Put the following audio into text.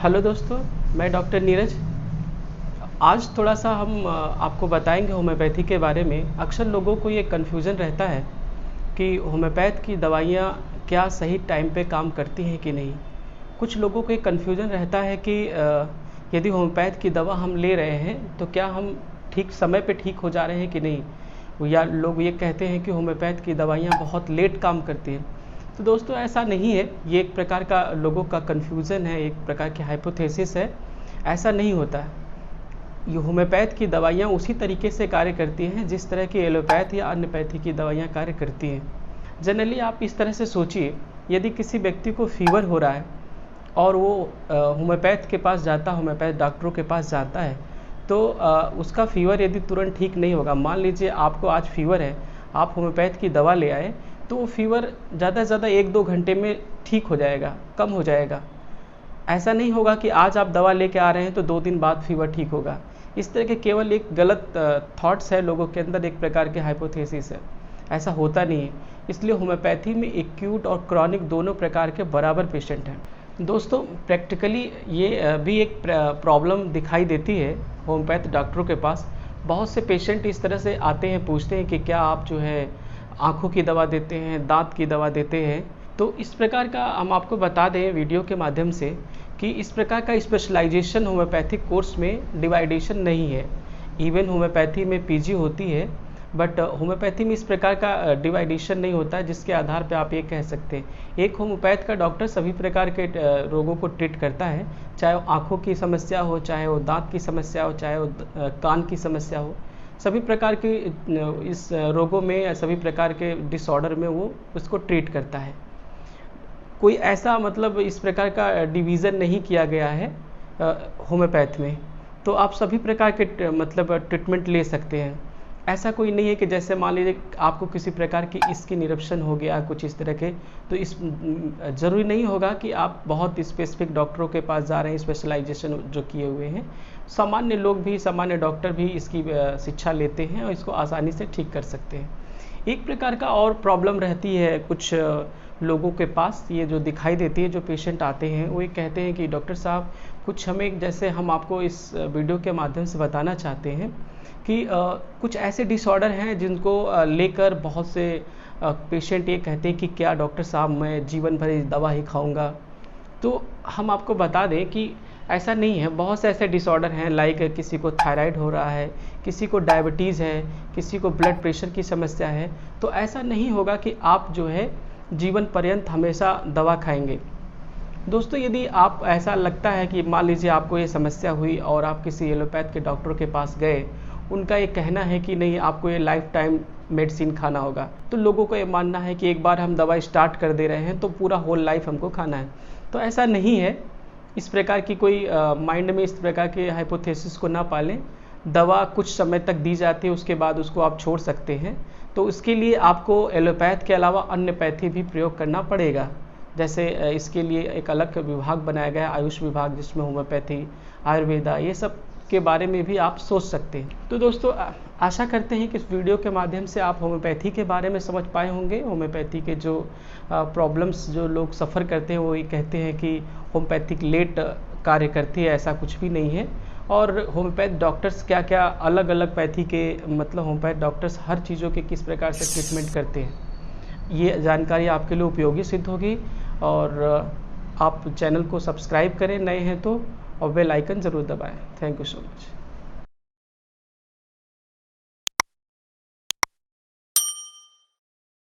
Hello दोस्तों, मैं doctor Neeraj. आज थोड़ा सा हम आपको बताएंगे होम्योपैथी के बारे में। अक्सर लोगों को ये कन्फ्यूज़न रहता है कि होम्योपैथ की दवाइयाँ क्या सही टाइम पे काम करती हैं कि नहीं। कुछ लोगों को ये कन्फ्यूज़न रहता है कि यदि होम्योपैथ की दवा हम ले रहे हैं तो क्या हम ठीक समय पे ठीक हो जा रहे हैं कि नहीं, या लोग ये कहते हैं कि होम्योपैथ की दवाइयाँ बहुत लेट काम करती हैं। तो दोस्तों ऐसा नहीं है, ये एक प्रकार का लोगों का कन्फ्यूज़न है, एक प्रकार की हाइपोथेसिस है। ऐसा नहीं होता है। ये होम्योपैथ की दवाइयाँ उसी तरीके से कार्य करती हैं जिस तरह की एलोपैथ या अन्यपैथी की दवाइयाँ कार्य करती हैं। जनरली आप इस तरह से सोचिए, यदि किसी व्यक्ति को फीवर हो रहा है और वो होम्योपैथ के पास जाता है, होम्योपैथ डॉक्टरों के पास जाता है, तो उसका फीवर यदि तुरंत ठीक नहीं होगा, मान लीजिए आपको आज फीवर है, आप होम्योपैथ की दवा ले आए, तो वो फीवर ज़्यादा से ज़्यादा 1-2 घंटे में ठीक हो जाएगा, कम हो जाएगा। ऐसा नहीं होगा कि आज आप दवा लेके आ रहे हैं तो 2 दिन बाद फीवर ठीक होगा। इस तरह के केवल एक गलत थॉट्स है लोगों के अंदर, एक प्रकार के हाइपोथेसिस है। ऐसा होता नहीं है। इसलिए होम्योपैथी में एक्यूट और क्रॉनिक दोनों प्रकार के बराबर पेशेंट हैं। दोस्तों प्रैक्टिकली ये भी एक प्रॉब्लम दिखाई देती है होम्योपैथ डॉक्टरों के पास। बहुत से पेशेंट इस तरह से आते हैं, पूछते हैं कि क्या आप जो है आँखों की दवा देते हैं, दाँत की दवा देते हैं। तो इस प्रकार का हम आपको बता दें वीडियो के माध्यम से कि इस प्रकार का स्पेशलाइजेशन होम्योपैथिक कोर्स में डिवाइडेशन नहीं है। इवन होम्योपैथी में पीजी होती है, बट होम्योपैथी में इस प्रकार का डिवाइडेशन नहीं होता है जिसके आधार पर आप ये कह सकते हैं। एक होम्योपैथ का डॉक्टर सभी प्रकार के रोगों को ट्रीट करता है, चाहे वो आँखों की समस्या हो, चाहे वो दाँत की समस्या हो, चाहे वो कान की समस्या हो। सभी प्रकार के इस रोगों में, सभी प्रकार के डिसऑर्डर में वो उसको ट्रीट करता है। कोई ऐसा मतलब इस प्रकार का डिवीज़न नहीं किया गया है होम्योपैथ में। तो आप सभी प्रकार के मतलब ट्रीटमेंट ले सकते हैं। ऐसा कोई नहीं है कि जैसे मान लीजिए आपको किसी प्रकार की स्किन इरप्शन हो गया कुछ इस तरह के, तो इस ज़रूरी नहीं होगा कि आप बहुत स्पेसिफिक डॉक्टरों के पास जा रहे हैं स्पेशलाइजेशन जो किए हुए हैं। सामान्य लोग भी, सामान्य डॉक्टर भी इसकी शिक्षा लेते हैं और इसको आसानी से ठीक कर सकते हैं। एक प्रकार का और प्रॉब्लम रहती है कुछ लोगों के पास, ये जो दिखाई देती है, जो पेशेंट आते हैं वो ये कहते हैं कि डॉक्टर साहब कुछ हमें, जैसे हम आपको इस वीडियो के माध्यम से बताना चाहते हैं कि कुछ ऐसे डिसऑर्डर हैं जिनको लेकर बहुत से पेशेंट ये कहते हैं कि क्या डॉक्टर साहब मैं जीवन भर इस दवा ही खाऊंगा। तो हम आपको बता दें कि ऐसा नहीं है। बहुत से ऐसे डिसऑर्डर हैं, लाइक किसी को थायराइड हो रहा है, किसी को डायबिटीज़ है, किसी को ब्लड प्रेशर की समस्या है। तो ऐसा नहीं होगा कि आप जो है जीवन पर्यंत हमेशा दवा खाएंगे। दोस्तों यदि आप, ऐसा लगता है कि मान लीजिए आपको ये समस्या हुई और आप किसी एलोपैथ के डॉक्टर के पास गए, उनका ये कहना है कि नहीं आपको ये लाइफ टाइम मेडिसिन खाना होगा, तो लोगों को ये मानना है कि एक बार हम दवा स्टार्ट कर दे रहे हैं तो पूरा होल लाइफ हमको खाना है। तो ऐसा नहीं है। इस प्रकार की कोई माइंड में इस प्रकार के हाइपोथेसिस को ना पालें। दवा कुछ समय तक दी जाती है, उसके बाद उसको आप छोड़ सकते हैं। तो इसके लिए आपको एलोपैथ के अलावा अन्यपैथी भी प्रयोग करना पड़ेगा। जैसे इसके लिए एक अलग विभाग बनाया गया है, आयुष विभाग, जिसमें होम्योपैथी, आयुर्वेदा, ये सब के बारे में भी आप सोच सकते हैं। तो दोस्तों आशा करते हैं कि इस वीडियो के माध्यम से आप होम्योपैथी के बारे में समझ पाए होंगे। होम्योपैथी के जो प्रॉब्लम्स जो लोग सफ़र करते हैं, वो ये कहते हैं कि होम्योपैथिक लेट कार्य करती है, ऐसा कुछ भी नहीं है। और होम्योपैथ डॉक्टर्स क्या क्या अलग अलग पैथी के, मतलब होम्योपैथ डॉक्टर्स हर चीज़ों के किस प्रकार से ट्रीटमेंट करते हैं, ये जानकारी आपके लिए उपयोगी सिद्ध होगी। और आप चैनल को सब्सक्राइब करें नए हैं तो, और बेल आइकन ज़रूर दबाएं। Thank you so much.